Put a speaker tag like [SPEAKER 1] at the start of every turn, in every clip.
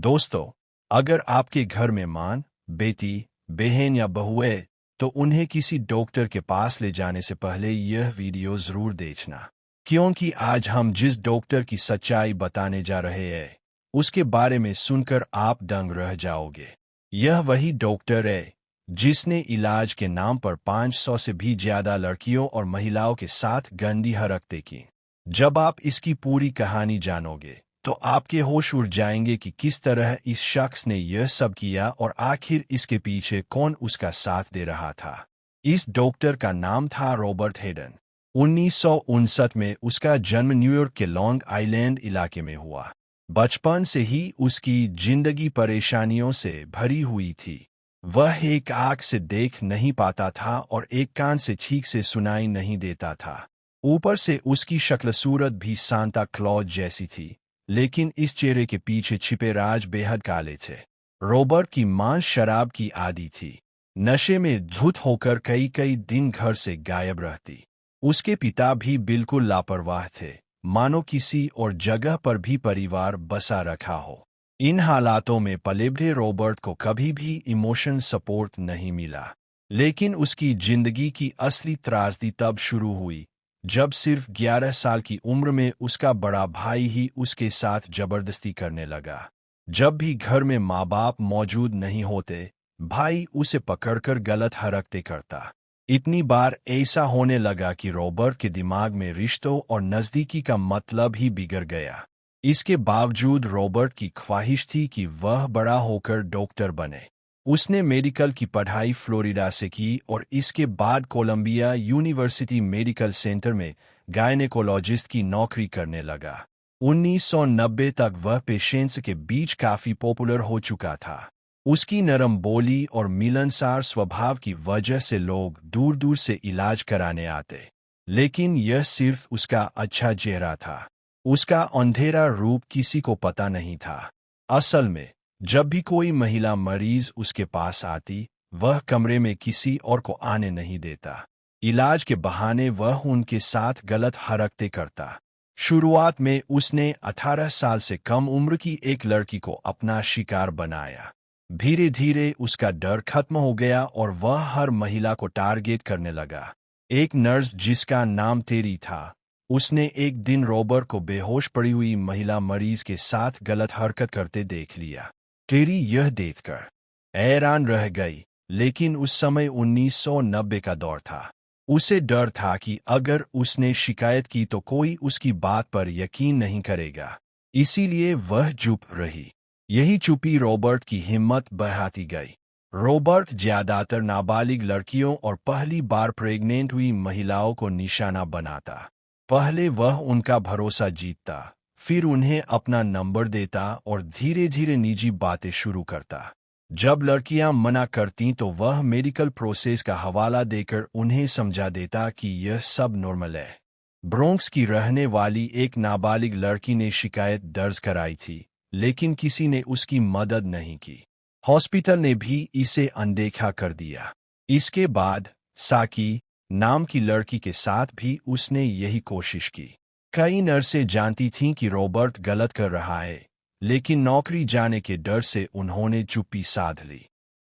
[SPEAKER 1] दोस्तों, अगर आपके घर में मां, बेटी, बहन या बहू है, तो उन्हें किसी डॉक्टर के पास ले जाने से पहले यह वीडियो जरूर देखना, क्योंकि आज हम जिस डॉक्टर की सच्चाई बताने जा रहे हैं, उसके बारे में सुनकर आप दंग रह जाओगे। यह वही डॉक्टर है जिसने इलाज के नाम पर 500 से भी ज्यादा लड़कियों और महिलाओं के साथ गंदी हरकतें की। जब आप इसकी पूरी कहानी जानोगे, तो आपके होश उड़ जाएंगे कि किस तरह इस शख्स ने यह सब किया और आखिर इसके पीछे कौन उसका साथ दे रहा था। इस डॉक्टर का नाम था रॉबर्ट हेडन। 1959 में उसका जन्म न्यूयॉर्क के लॉन्ग आइलैंड इलाके में हुआ। बचपन से ही उसकी जिंदगी परेशानियों से भरी हुई थी। वह एक आंख से देख नहीं पाता था और एक कान से ठीक से सुनाई नहीं देता था। ऊपर से उसकी शक्ल सूरत भी सांता क्लॉज जैसी थी, लेकिन इस चेहरे के पीछे छिपे राज बेहद काले थे। रॉबर्ट की मां शराब की आदी थी। नशे में धुत होकर कई कई दिन घर से गायब रहती। उसके पिता भी बिल्कुल लापरवाह थे, मानो किसी और जगह पर भी परिवार बसा रखा हो। इन हालातों में पले बढ़े रॉबर्ट को कभी भी इमोशन सपोर्ट नहीं मिला। लेकिन उसकी जिंदगी की असली त्रासदी तब शुरू हुई जब सिर्फ 11 साल की उम्र में उसका बड़ा भाई ही उसके साथ जबरदस्ती करने लगा। जब भी घर में माँ बाप मौजूद नहीं होते, भाई उसे पकड़कर गलत हरकतें करता। इतनी बार ऐसा होने लगा कि रॉबर्ट के दिमाग में रिश्तों और नज़दीकी का मतलब ही बिगड़ गया। इसके बावजूद रॉबर्ट की ख्वाहिश थी कि वह बड़ा होकर डॉक्टर बने। उसने मेडिकल की पढ़ाई फ्लोरिडा से की और इसके बाद कोलंबिया यूनिवर्सिटी मेडिकल सेंटर में गायनेकोलॉजिस्ट की नौकरी करने लगा। 1990 तक वह पेशेंट्स के बीच काफी पॉपुलर हो चुका था। उसकी नरम बोली और मिलनसार स्वभाव की वजह से लोग दूर दूर से इलाज कराने आते। लेकिन यह सिर्फ उसका अच्छा चेहरा था। उसका अंधेरा रूप किसी को पता नहीं था। असल में जब भी कोई महिला मरीज उसके पास आती, वह कमरे में किसी और को आने नहीं देता। इलाज के बहाने वह उनके साथ गलत हरकतें करता। शुरुआत में उसने 18 साल से कम उम्र की एक लड़की को अपना शिकार बनाया। धीरे धीरे उसका डर खत्म हो गया और वह हर महिला को टारगेट करने लगा। एक नर्स जिसका नाम टेरी था, उसने एक दिन रॉबर्ट को बेहोश पड़ी हुई महिला मरीज के साथ गलत हरकत करते देख लिया। टेरी यह देखकर हैरान रह गई, लेकिन उस समय 1990 का दौर था। उसे डर था कि अगर उसने शिकायत की तो कोई उसकी बात पर यकीन नहीं करेगा, इसीलिए वह चुप रही। यही चुप्पी रॉबर्ट की हिम्मत बढ़ाती गई। रॉबर्ट ज्यादातर नाबालिग लड़कियों और पहली बार प्रेग्नेंट हुई महिलाओं को निशाना बनाता। पहले वह उनका भरोसा जीतता, फिर उन्हें अपना नंबर देता और धीरे धीरे निजी बातें शुरू करता। जब लड़कियां मना करतीं तो वह मेडिकल प्रोसेस का हवाला देकर उन्हें समझा देता कि यह सब नॉर्मल है। ब्रोंक्स की रहने वाली एक नाबालिग लड़की ने शिकायत दर्ज कराई थी, लेकिन किसी ने उसकी मदद नहीं की। हॉस्पिटल ने भी इसे अनदेखा कर दिया। इसके बाद साकी नाम की लड़की के साथ भी उसने यही कोशिश की। कई नर्सें जानती थीं कि रॉबर्ट गलत कर रहा है, लेकिन नौकरी जाने के डर से उन्होंने चुप्पी साध ली।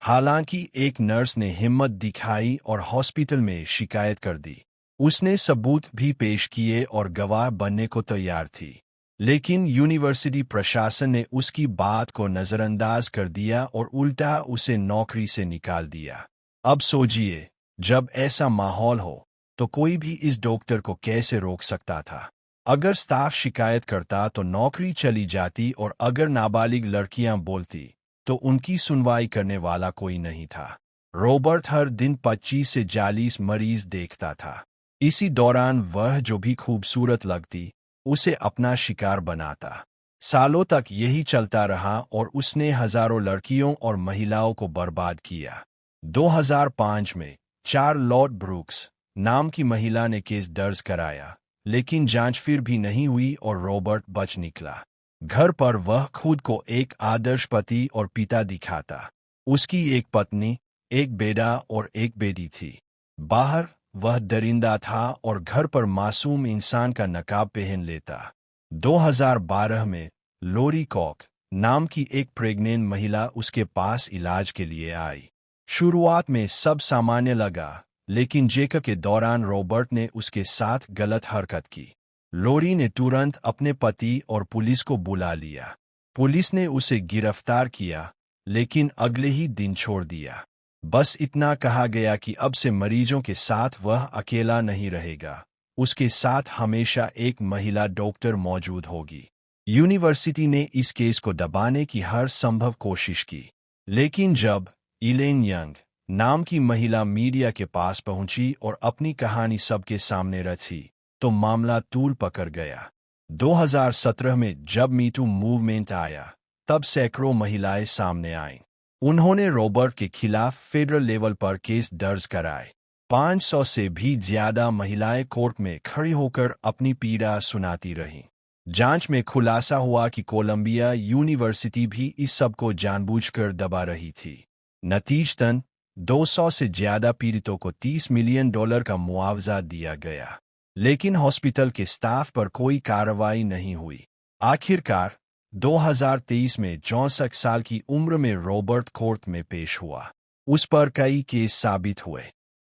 [SPEAKER 1] हालांकि एक नर्स ने हिम्मत दिखाई और हॉस्पिटल में शिकायत कर दी। उसने सबूत भी पेश किए और गवाह बनने को तैयार थी, लेकिन यूनिवर्सिटी प्रशासन ने उसकी बात को नज़रअंदाज कर दिया और उल्टा उसे नौकरी से निकाल दिया। अब सोचिए, जब ऐसा माहौल हो तो कोई भी इस डॉक्टर को कैसे रोक सकता था। अगर स्टाफ शिकायत करता तो नौकरी चली जाती और अगर नाबालिग लड़कियां बोलती तो उनकी सुनवाई करने वाला कोई नहीं था। रॉबर्ट हर दिन 25 से 40 मरीज देखता था। इसी दौरान वह जो भी खूबसूरत लगती, उसे अपना शिकार बनाता। सालों तक यही चलता रहा और उसने हजारों लड़कियों और महिलाओं को बर्बाद किया। 2005 में चार्लोट ब्रूक्स नाम की महिला ने केस दर्ज कराया, लेकिन जांच फिर भी नहीं हुई और रॉबर्ट बच निकला। घर पर वह खुद को एक आदर्श पति और पिता दिखाता। उसकी एक पत्नी, एक बेटा और एक बेटी थी। बाहर वह दरिंदा था और घर पर मासूम इंसान का नकाब पहन लेता। 2012 में लोरी कॉक नाम की एक प्रेग्नेंट महिला उसके पास इलाज के लिए आई। शुरुआत में सब सामान्य लगा, लेकिन चेकअप के दौरान रॉबर्ट ने उसके साथ गलत हरकत की। लोरी ने तुरंत अपने पति और पुलिस को बुला लिया। पुलिस ने उसे गिरफ्तार किया, लेकिन अगले ही दिन छोड़ दिया। बस इतना कहा गया कि अब से मरीजों के साथ वह अकेला नहीं रहेगा, उसके साथ हमेशा एक महिला डॉक्टर मौजूद होगी। यूनिवर्सिटी ने इस केस को दबाने की हर संभव कोशिश की, लेकिन जब इलेन यंग नाम की महिला मीडिया के पास पहुंची और अपनी कहानी सबके सामने रखी, तो मामला तूल पकड़ गया। 2017 में जब मीटू मूवमेंट आया, तब सैकड़ों महिलाएं सामने आईं। उन्होंने रॉबर्ट के खिलाफ फेडरल लेवल पर केस दर्ज कराए। 500 से भी ज्यादा महिलाएं कोर्ट में खड़ी होकर अपनी पीड़ा सुनाती रहीं। जांच में खुलासा हुआ कि कोलंबिया यूनिवर्सिटी भी इस सब को जानबूझकर दबा रही थी। नतीजतन 200 से ज्यादा पीड़ितों को $30 मिलियन का मुआवजा दिया गया, लेकिन हॉस्पिटल के स्टाफ पर कोई कार्रवाई नहीं हुई। आखिरकार 2023 में 64 साल की उम्र में रॉबर्ट कोर्ट में पेश हुआ। उस पर कई केस साबित हुए।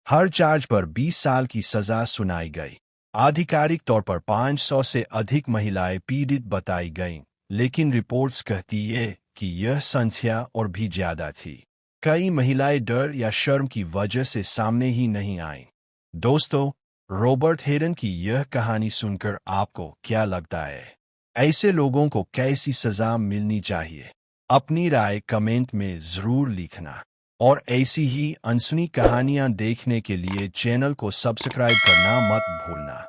[SPEAKER 1] हर चार्ज पर 20 साल की सजा सुनाई गई। आधिकारिक तौर पर 500 से अधिक महिलाएं पीड़ित बताई गईं, लेकिन रिपोर्ट्स कहती है कि यह संख्या और भी ज्यादा थी। कई महिलाएं डर या शर्म की वजह से सामने ही नहीं आईं। दोस्तों, रॉबर्ट हेडन की यह कहानी सुनकर आपको क्या लगता है? ऐसे लोगों को कैसी सजा मिलनी चाहिए? अपनी राय कमेंट में जरूर लिखना। और ऐसी ही अनसुनी कहानियां देखने के लिए चैनल को सब्सक्राइब करना मत भूलना।